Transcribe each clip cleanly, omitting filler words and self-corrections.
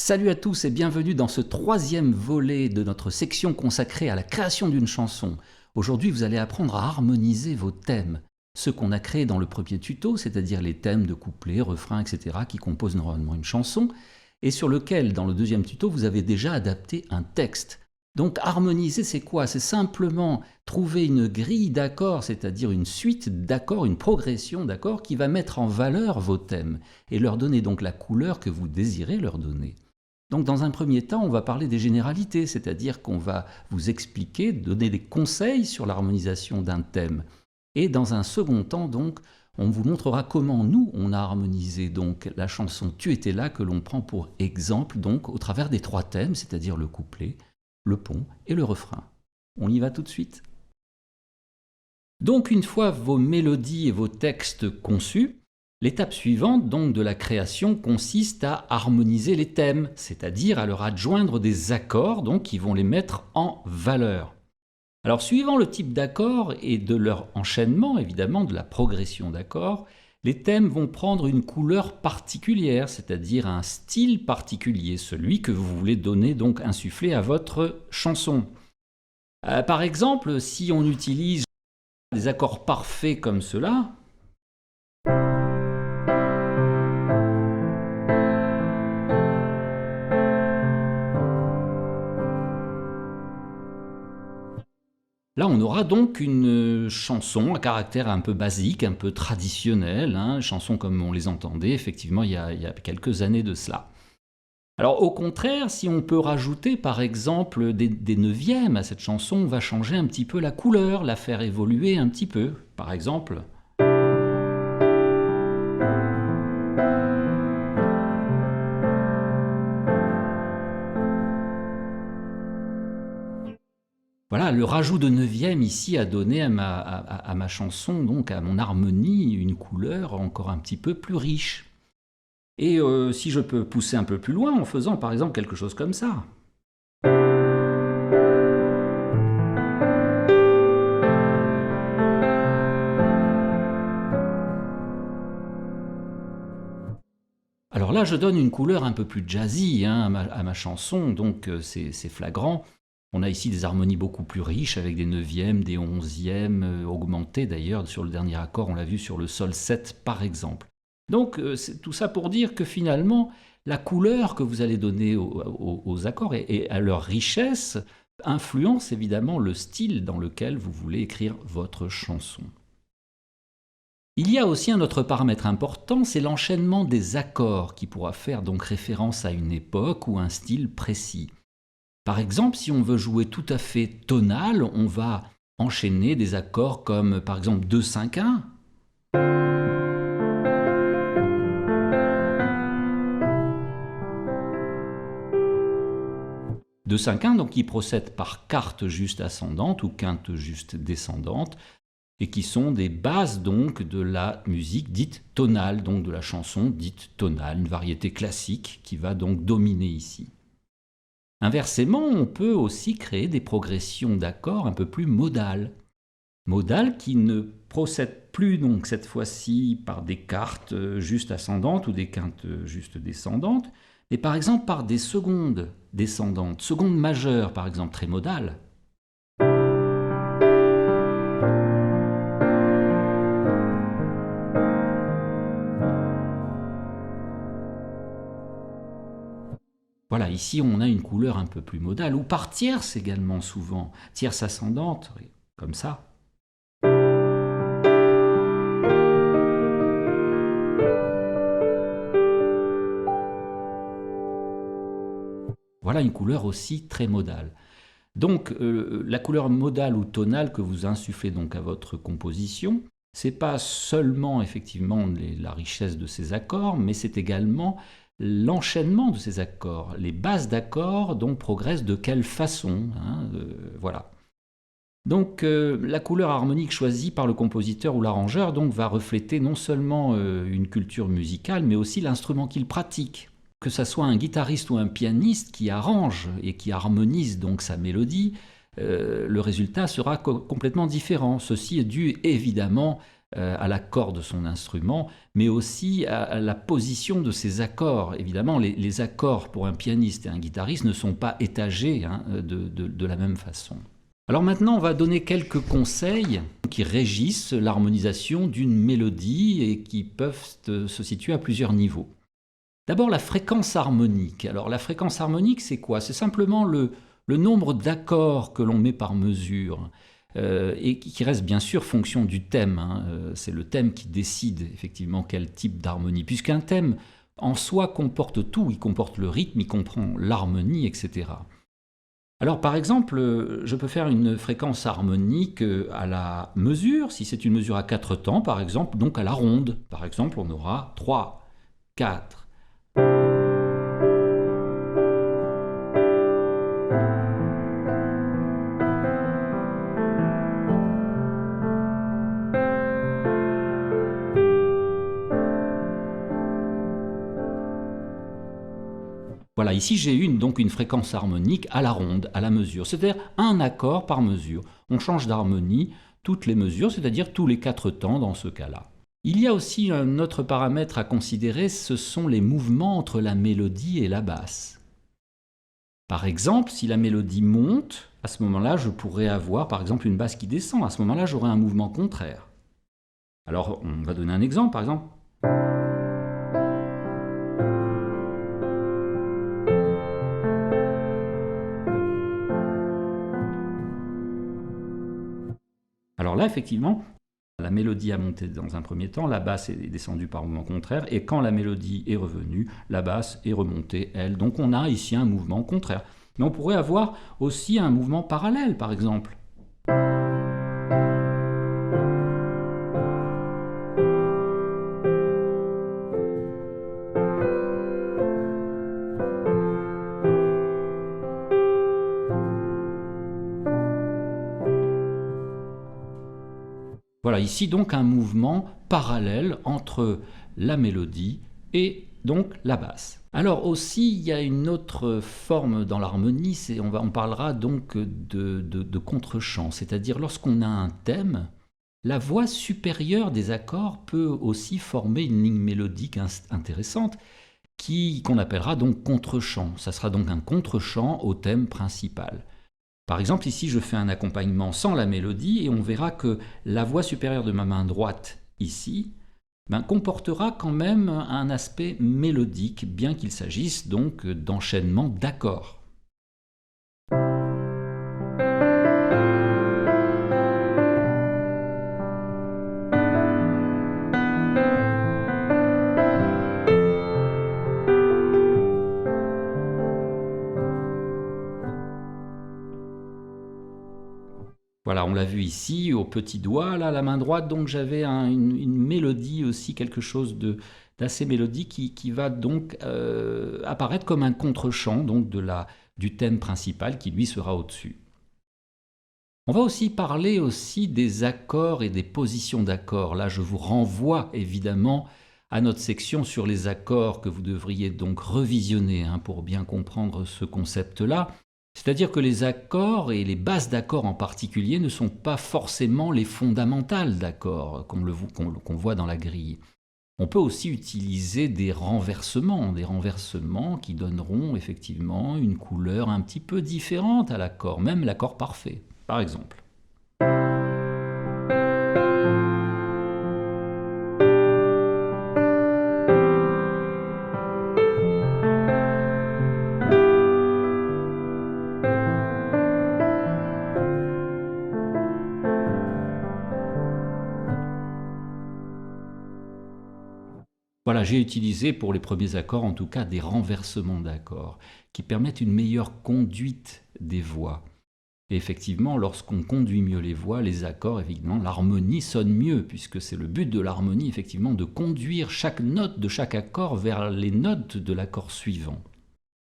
Salut à tous et bienvenue dans ce troisième volet de notre section consacrée à la création d'une chanson. Aujourd'hui, vous allez apprendre à harmoniser vos thèmes, ceux qu'on a créés dans le premier tuto, c'est-à-dire les thèmes de couplets, refrains, etc. qui composent normalement une chanson, et sur lequel, dans le deuxième tuto, vous avez déjà adapté un texte. Donc harmoniser, c'est quoi? C'est simplement trouver une grille d'accords, c'est-à-dire une suite d'accords, une progression d'accords qui va mettre en valeur vos thèmes et leur donner donc la couleur que vous désirez leur donner. Donc dans un premier temps, on va parler des généralités, c'est-à-dire qu'on va vous expliquer, donner des conseils sur l'harmonisation d'un thème. Et dans un second temps, donc, on vous montrera comment nous, on a harmonisé donc la chanson « Tu étais là » que l'on prend pour exemple donc au travers des trois thèmes, c'est-à-dire le couplet, le pont et le refrain. On y va tout de suite. Donc une fois vos mélodies et vos textes conçus, l'étape suivante donc de la création consiste à harmoniser les thèmes, c'est-à-dire à leur adjoindre des accords donc, qui vont les mettre en valeur. Alors suivant le type d'accord et de leur enchaînement, évidemment de la progression d'accords, les thèmes vont prendre une couleur particulière, c'est-à-dire un style particulier, celui que vous voulez donner donc insuffler à votre chanson. Par exemple, si on utilise des accords parfaits comme cela, là, on aura donc une chanson à caractère un peu basique, un peu traditionnelle, hein, chanson comme on les entendait effectivement il y a quelques années de cela. Alors au contraire, si on peut rajouter par exemple des neuvièmes à cette chanson, on va changer un petit peu la couleur, la faire évoluer un petit peu. Par exemple... Voilà, le rajout de neuvième ici a donné à ma chanson, donc à mon harmonie, une couleur encore un petit peu plus riche. Et si je peux pousser un peu plus loin en faisant par exemple quelque chose comme ça. Alors là, je donne une couleur un peu plus jazzy hein, à ma chanson, donc c'est flagrant. On a ici des harmonies beaucoup plus riches avec des neuvièmes, des onzièmes, augmentés d'ailleurs. Sur le dernier accord, on l'a vu sur le sol 7 par exemple. Donc c'est tout ça pour dire que finalement, la couleur que vous allez donner aux accords et à leur richesse influence évidemment le style dans lequel vous voulez écrire votre chanson. Il y a aussi un autre paramètre important, c'est l'enchaînement des accords qui pourra faire donc référence à une époque ou un style précis. Par exemple, si on veut jouer tout à fait tonal, on va enchaîner des accords comme par exemple 2-5-1. 2-5-1, donc qui procèdent par quarte juste ascendante ou quinte juste descendante, et qui sont des bases donc de la musique dite tonale, donc de la chanson dite tonale, une variété classique qui va donc dominer ici. Inversement, on peut aussi créer des progressions d'accords un peu plus modales. Modales qui ne procèdent plus donc cette fois-ci par des quartes juste ascendantes ou des quintes juste descendantes, mais par exemple par des secondes descendantes, secondes majeures par exemple, très modales. Voilà, ici on a une couleur un peu plus modale, ou par tierce également souvent, tierce ascendante, comme ça. Voilà une couleur aussi très modale. Donc la couleur modale ou tonale que vous insufflez donc à votre composition, c'est pas seulement effectivement la richesse de ces accords, mais c'est également l'enchaînement de ces accords. Les bases d'accords donc progressent de quelle façon hein, voilà. Donc la couleur harmonique choisie par le compositeur ou l'arrangeur donc va refléter non seulement une culture musicale, mais aussi l'instrument qu'il pratique. Que ça soit un guitariste ou un pianiste qui arrange et qui harmonise donc sa mélodie, le résultat sera complètement différent. Ceci est dû évidemment à l'accord de son instrument, mais aussi à la position de ses accords. Évidemment, les accords pour un pianiste et un guitariste ne sont pas étagés de la même façon. Alors maintenant, on va donner quelques conseils qui régissent l'harmonisation d'une mélodie et qui peuvent se situer à plusieurs niveaux. D'abord, la fréquence harmonique. Alors la fréquence harmonique, c'est quoi? C'est simplement le nombre d'accords que l'on met par mesure. Et qui reste bien sûr fonction du thème. C'est le thème qui décide effectivement quel type d'harmonie, puisqu'un thème en soi comporte tout, il comporte le rythme, il comprend l'harmonie, etc. Alors par exemple, je peux faire une fréquence harmonique à la mesure, si c'est une mesure à 4 temps par exemple, donc à la ronde. Par exemple, on aura 3, 4. Voilà, ici j'ai donc une fréquence harmonique à la ronde, à la mesure, c'est-à-dire un accord par mesure. On change d'harmonie toutes les mesures, c'est-à-dire tous les 4 temps dans ce cas-là. Il y a aussi un autre paramètre à considérer, ce sont les mouvements entre la mélodie et la basse. Par exemple, si la mélodie monte, à ce moment-là, je pourrais avoir par exemple une basse qui descend. À ce moment-là, j'aurai un mouvement contraire. Alors, on va donner un exemple, par exemple. Alors là, effectivement, la mélodie a monté dans un premier temps, la basse est descendue par mouvement contraire, et quand la mélodie est revenue, la basse est remontée, elle. Donc on a ici un mouvement contraire. Mais on pourrait avoir aussi un mouvement parallèle, par exemple. Voilà, ici donc un mouvement parallèle entre la mélodie et donc la basse. Alors aussi, il y a une autre forme dans l'harmonie, on parlera donc de contre-champ, c'est-à-dire lorsqu'on a un thème, la voix supérieure des accords peut aussi former une ligne mélodique intéressante qu'on appellera donc contre-champ. Ça sera donc un contre-champ au thème principal. Par exemple, ici, je fais un accompagnement sans la mélodie et on verra que la voix supérieure de ma main droite, ici, comportera quand même un aspect mélodique, bien qu'il s'agisse donc d'enchaînement d'accords. Voilà, on l'a vu ici, au petit doigt, là, la main droite, donc j'avais une mélodie aussi, quelque chose d'assez mélodique qui va donc apparaître comme un contre-champ donc du thème principal qui lui sera au-dessus. On va aussi parler des accords et des positions d'accords. Là, je vous renvoie évidemment à notre section sur les accords que vous devriez donc revisionner pour bien comprendre ce concept-là. C'est-à-dire que les accords, et les bases d'accords en particulier, ne sont pas forcément les fondamentales d'accords, qu'on voit dans la grille. On peut aussi utiliser des renversements qui donneront effectivement une couleur un petit peu différente à l'accord, même l'accord parfait, par exemple. Voilà, j'ai utilisé pour les premiers accords, en tout cas, des renversements d'accords qui permettent une meilleure conduite des voix. Et effectivement, lorsqu'on conduit mieux les voix, les accords, évidemment, l'harmonie sonne mieux, puisque c'est le but de l'harmonie, effectivement, de conduire chaque note de chaque accord vers les notes de l'accord suivant.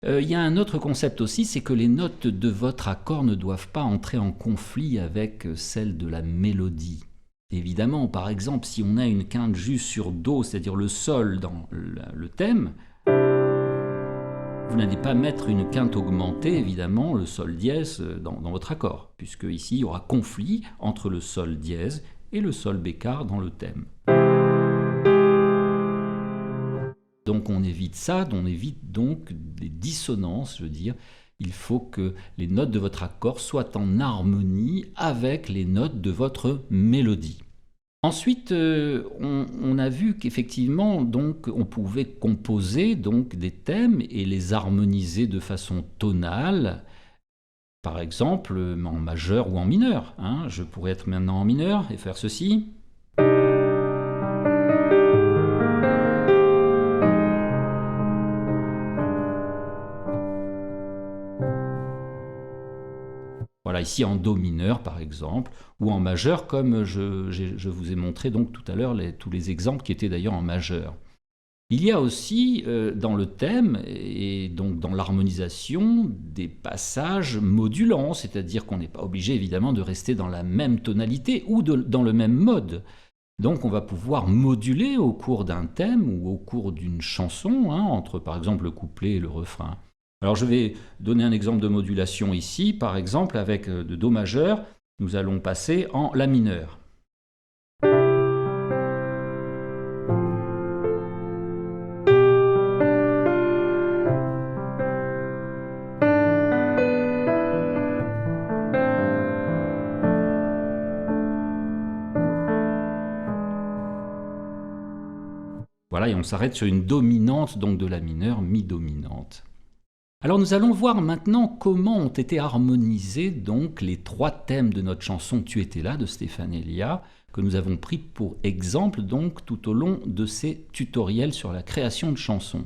Il y a un autre concept aussi, c'est que les notes de votre accord ne doivent pas entrer en conflit avec celles de la mélodie. Évidemment, par exemple, si on a une quinte juste sur Do, c'est-à-dire le Sol dans le thème, vous n'allez pas mettre une quinte augmentée, évidemment, le Sol dièse dans votre accord, puisque ici, il y aura conflit entre le Sol dièse et le sol bécard dans le thème. Donc on évite ça, on évite donc des dissonances, je veux dire. Il faut que les notes de votre accord soient en harmonie avec les notes de votre mélodie. Ensuite, on a vu qu'effectivement, donc, on pouvait composer donc, des thèmes et les harmoniser de façon tonale, par exemple en majeur ou en mineur. Hein. Je pourrais être maintenant en mineur et faire ceci. Voilà, ici en do mineur par exemple, ou en majeur comme je vous ai montré donc tout à l'heure tous les exemples qui étaient d'ailleurs en majeur. Il y a aussi dans le thème et donc dans l'harmonisation des passages modulants, c'est-à-dire qu'on n'est pas obligé évidemment de rester dans la même tonalité ou dans le même mode. Donc on va pouvoir moduler au cours d'un thème ou au cours d'une chanson, hein, entre par exemple le couplet et le refrain. Alors je vais donner un exemple de modulation ici, par exemple avec de Do majeur, nous allons passer en La mineur. Voilà, et on s'arrête sur une dominante, donc de La mineur, mi dominante. Alors nous allons voir maintenant comment ont été harmonisés donc les trois thèmes de notre chanson Tu étais là de Stéphane Elia, que nous avons pris pour exemple donc tout au long de ces tutoriels sur la création de chansons.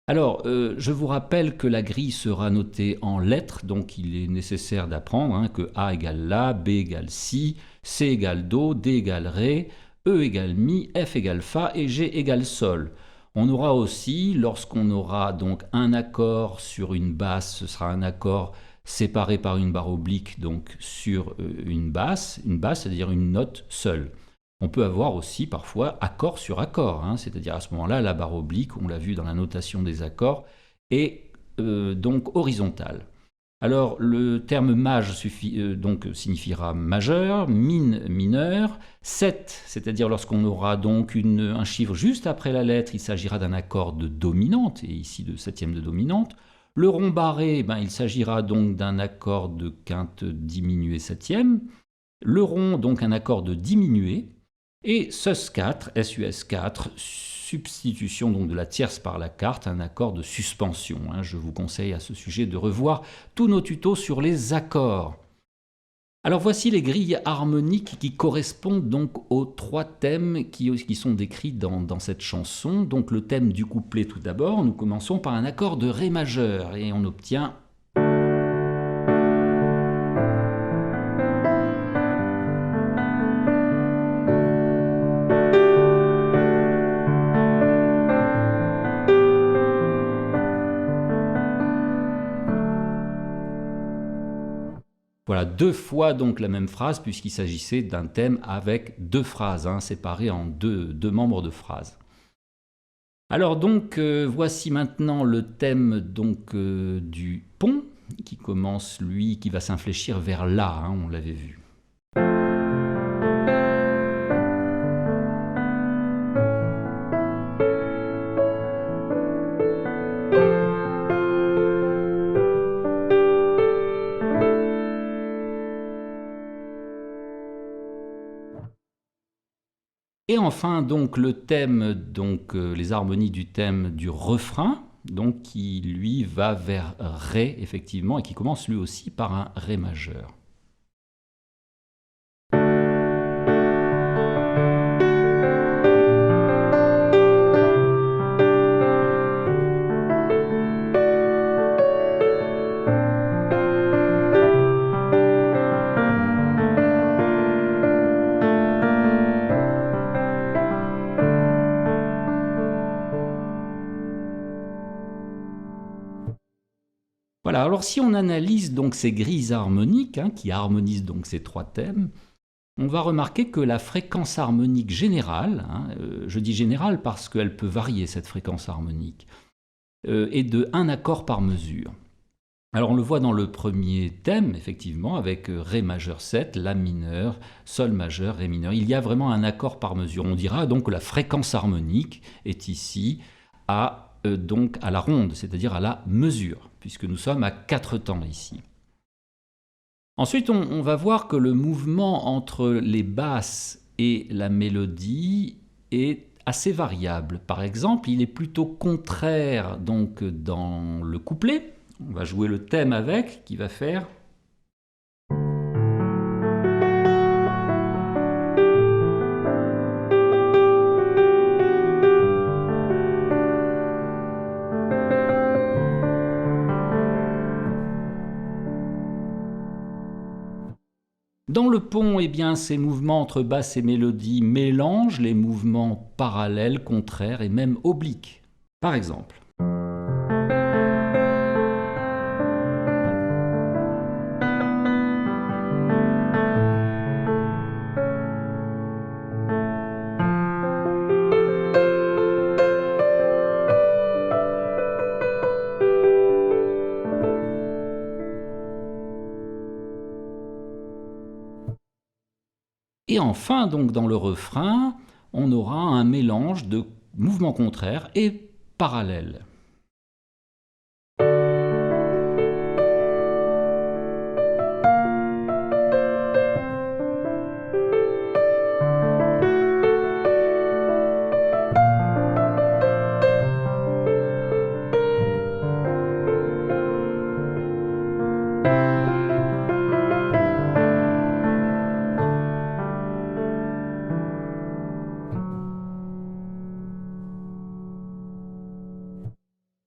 Alors, je vous rappelle que la grille sera notée en lettres, donc il est nécessaire d'apprendre hein, que A égale La, B égale Si, C égale Do, D égale Ré, E égale Mi, F égale Fa et G égale Sol. On aura aussi, lorsqu'on aura donc un accord sur une basse, ce sera un accord séparé par une barre oblique donc sur une basse, c'est-à-dire une note seule. On peut avoir aussi parfois accord sur accord, hein, c'est-à-dire à ce moment-là, la barre oblique, on l'a vu dans la notation des accords, est donc horizontale. Alors le terme maj donc signifiera majeur, min mineur, 7, c'est-à-dire lorsqu'on aura donc un chiffre juste après la lettre, il s'agira d'un accord de dominante, et ici de septième de dominante. Le rond barré, il s'agira donc d'un accord de quinte diminuée septième. Le rond, donc un accord de diminuée. Et sus4, sus4, substitution donc de la tierce par la quarte, un accord de suspension. Hein. Je vous conseille à ce sujet de revoir tous nos tutos sur les accords. Alors voici les grilles harmoniques qui correspondent donc aux trois thèmes qui sont décrits dans cette chanson. Donc le thème du couplet tout d'abord, nous commençons par un accord de Ré majeur et on obtient... Voilà, deux fois donc la même phrase puisqu'il s'agissait d'un thème avec deux phrases, hein, séparées en deux membres de phrase. Alors donc voici maintenant le thème donc du pont qui commence lui, qui va s'infléchir vers La, hein, on l'avait vu. Et enfin donc le thème, donc les harmonies du thème du refrain, donc qui lui va vers Ré effectivement et qui commence lui aussi par un Ré majeur. Voilà, alors si on analyse donc ces grilles harmoniques, hein, qui harmonisent donc ces trois thèmes, on va remarquer que la fréquence harmonique générale, hein, je dis générale parce qu'elle peut varier cette fréquence harmonique, est de un accord par mesure. Alors on le voit dans le premier thème, effectivement, avec Ré majeur 7, La mineur, Sol majeur, Ré mineur. Il y a vraiment un accord par mesure. On dira donc que la fréquence harmonique est ici donc à la ronde, c'est-à-dire à la mesure, puisque nous sommes à 4 temps ici. Ensuite, on va voir que le mouvement entre les basses et la mélodie est assez variable. Par exemple, il est plutôt contraire donc dans le couplet. On va jouer le thème avec, qui va faire. Dans le pont, eh bien, ces mouvements entre basse et mélodie mélangent les mouvements parallèles, contraires et même obliques. Par exemple. Et enfin, donc, dans le refrain, on aura un mélange de mouvements contraires et parallèles.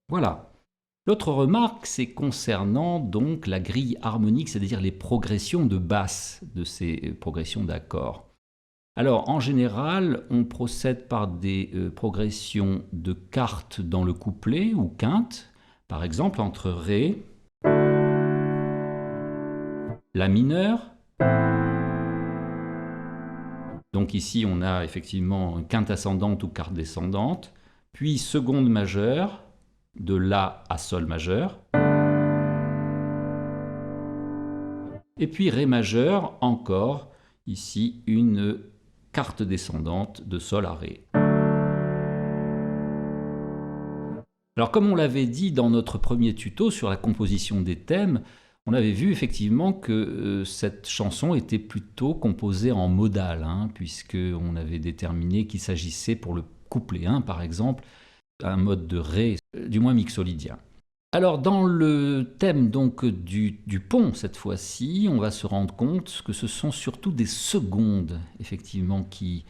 Voilà. L'autre remarque, c'est concernant donc la grille harmonique, c'est-à-dire les progressions de basse de ces progressions d'accords. Alors, en général, on procède par des progressions de quartes dans le couplet ou quintes, par exemple entre Ré, La mineur. Donc ici, on a effectivement une quinte ascendante ou quarte descendante, puis seconde majeure, de La à Sol majeur, et puis Ré majeur, encore, ici une quarte descendante de Sol à Ré. Alors comme on l'avait dit dans notre premier tuto sur la composition des thèmes, on avait vu effectivement que cette chanson était plutôt composée en modal, puisqu'on avait déterminé qu'il s'agissait pour le couplet 1 par exemple, un mode de Ré, du moins mixolydien. Alors dans le thème donc du pont cette fois-ci, on va se rendre compte que ce sont surtout des secondes effectivement qui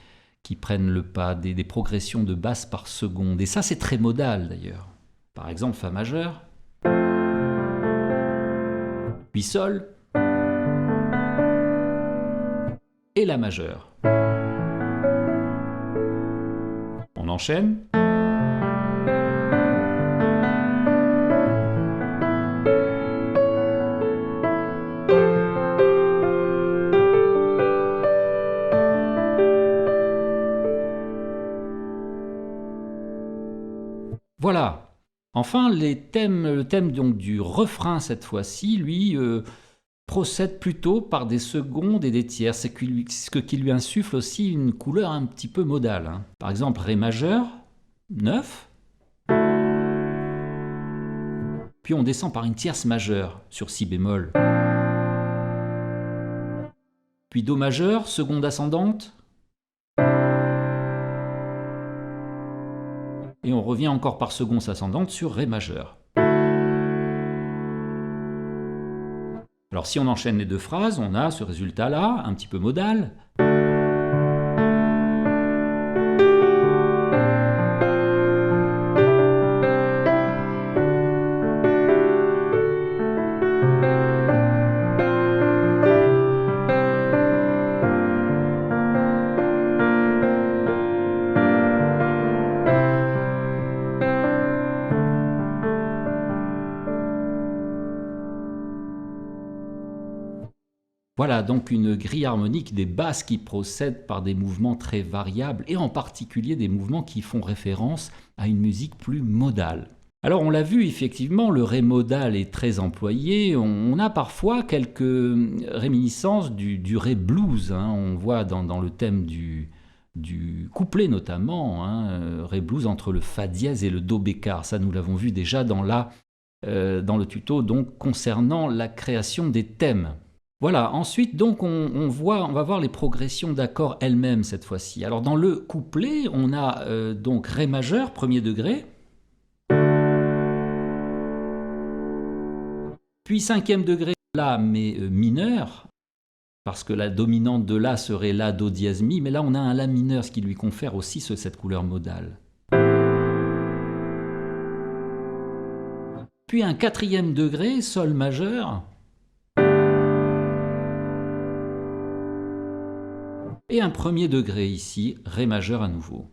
prennent le pas, des progressions de basse par seconde. Et ça c'est très modal d'ailleurs. Par exemple Fa majeur, puis Sol, et La majeur. On enchaîne. Voilà. Enfin, le thème donc du refrain cette fois-ci, lui, procède plutôt par des secondes et des tiers, ce qui lui insuffle aussi une couleur un petit peu modale. Par exemple, Ré majeur, 9, puis on descend par une tierce majeure sur Si bémol, puis Do majeur, seconde ascendante, et on revient encore par seconde ascendante sur Ré majeur. Alors si on enchaîne les deux phrases, on a ce résultat-là, un petit peu modal. Voilà donc une grille harmonique des basses qui procèdent par des mouvements très variables et en particulier des mouvements qui font référence à une musique plus modale. Alors on l'a vu, effectivement, le ré modal est très employé. On a parfois quelques réminiscences du ré blues, hein. On voit dans le thème du couplet notamment, hein, ré blues entre le fa dièse et le do bécard. Ça, nous l'avons vu déjà dans le tuto donc, concernant la création des thèmes. Voilà, ensuite donc on va voir les progressions d'accords elles-mêmes cette fois-ci. Alors dans le couplet, on a donc ré majeur, premier degré, puis cinquième degré, la mais mineur, parce que la dominante de la serait la, do dièse, mi, mais là on a un la mineur, ce qui lui confère aussi cette couleur modale. Puis un quatrième degré, sol majeur, et un premier degré ici, ré majeur à nouveau.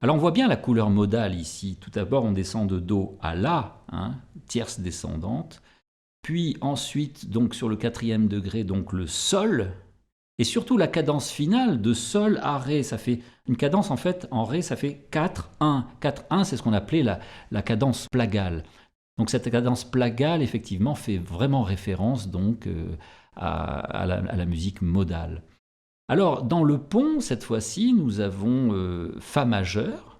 Alors on voit bien la couleur modale ici. Tout d'abord on descend de do à la, hein, tierce descendante, puis ensuite donc sur le quatrième degré donc le sol, et surtout la cadence finale de sol à ré. Ça fait une cadence en fait en ré, ça fait 4-1. 4-1 c'est ce qu'on appelait la cadence plagale. Donc cette cadence plagale effectivement fait vraiment référence donc à la musique modale. Alors, dans le pont, cette fois-ci, nous avons fa majeur.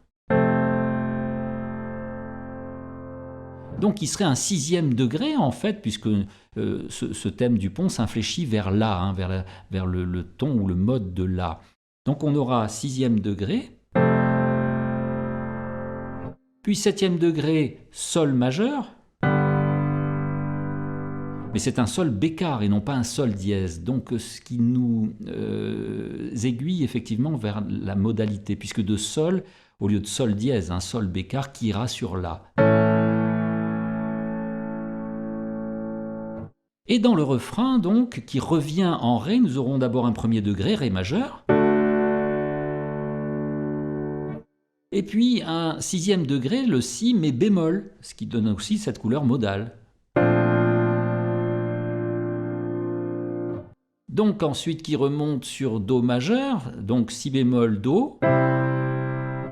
Donc, qui serait un sixième degré, en fait, puisque ce thème du pont s'infléchit vers la, hein, vers le ton ou le mode de la. Donc, on aura sixième degré. Puis septième degré, sol majeur. Mais c'est un sol bécard et non pas un sol dièse, donc ce qui nous aiguille effectivement vers la modalité, puisque de sol, au lieu de sol dièse, un sol bécard qui ira sur la. Et dans le refrain, donc, qui revient en ré, nous aurons d'abord un premier degré, ré majeur, et puis un sixième degré, le si, mais bémol, ce qui donne aussi cette couleur modale. Donc ensuite qui remonte sur do majeur, donc si bémol do,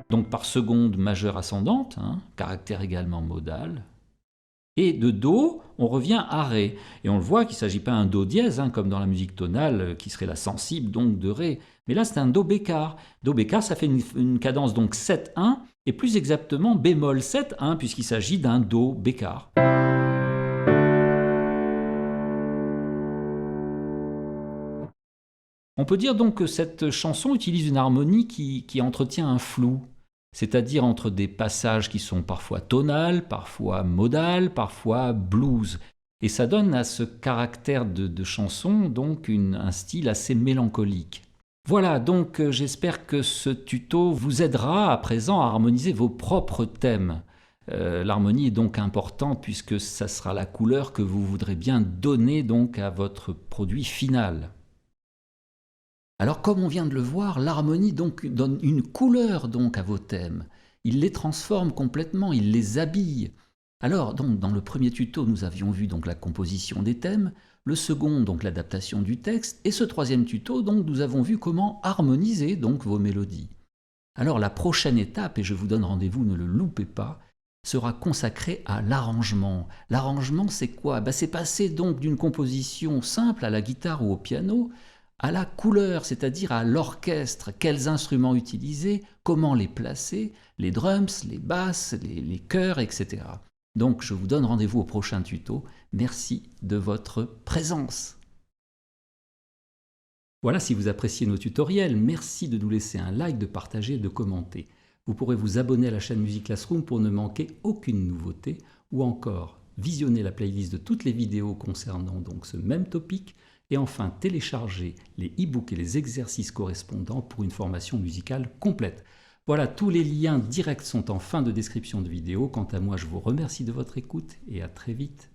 donc par seconde majeure ascendante, hein, caractère également modal. Et de do, on revient à ré. Et on le voit qu'il ne s'agit pas d'un do dièse, hein, comme dans la musique tonale, qui serait la sensible donc de ré. Mais là c'est un do bécard. Do bécard, ça fait une cadence donc 7-1, et plus exactement bémol 7-1, puisqu'il s'agit d'un do bécard. On peut dire donc que cette chanson utilise une harmonie qui entretient un flou, c'est-à-dire entre des passages qui sont parfois tonales, parfois modales, parfois blues. Et ça donne à ce caractère de chanson donc un style assez mélancolique. Voilà, donc j'espère que ce tuto vous aidera à présent à harmoniser vos propres thèmes. L'harmonie est donc importante puisque ça sera la couleur que vous voudrez bien donner donc à votre produit final. Alors comme on vient de le voir, l'harmonie donc donne une couleur donc à vos thèmes. Il les transforme complètement, il les habille. Alors donc dans le premier tuto, nous avions vu donc la composition des thèmes, le second donc l'adaptation du texte, et ce troisième tuto donc nous avons vu comment harmoniser donc vos mélodies. Alors la prochaine étape, et je vous donne rendez-vous, ne le loupez pas, sera consacrée à l'arrangement. L'arrangement c'est quoi? C'est passer donc d'une composition simple à la guitare ou au piano, à la couleur, c'est-à-dire à l'orchestre, quels instruments utiliser, comment les placer, les drums, les basses, les chœurs, etc. Donc je vous donne rendez-vous au prochain tuto. Merci de votre présence. Voilà, si vous appréciez nos tutoriels, merci de nous laisser un like, de partager et de commenter. Vous pourrez vous abonner à la chaîne Music Classroom pour ne manquer aucune nouveauté, ou encore visionner la playlist de toutes les vidéos concernant donc ce même topic, et enfin télécharger les e-books et les exercices correspondants pour une formation musicale complète. Voilà, tous les liens directs sont en fin de description de vidéo. Quant à moi, je vous remercie de votre écoute et à très vite.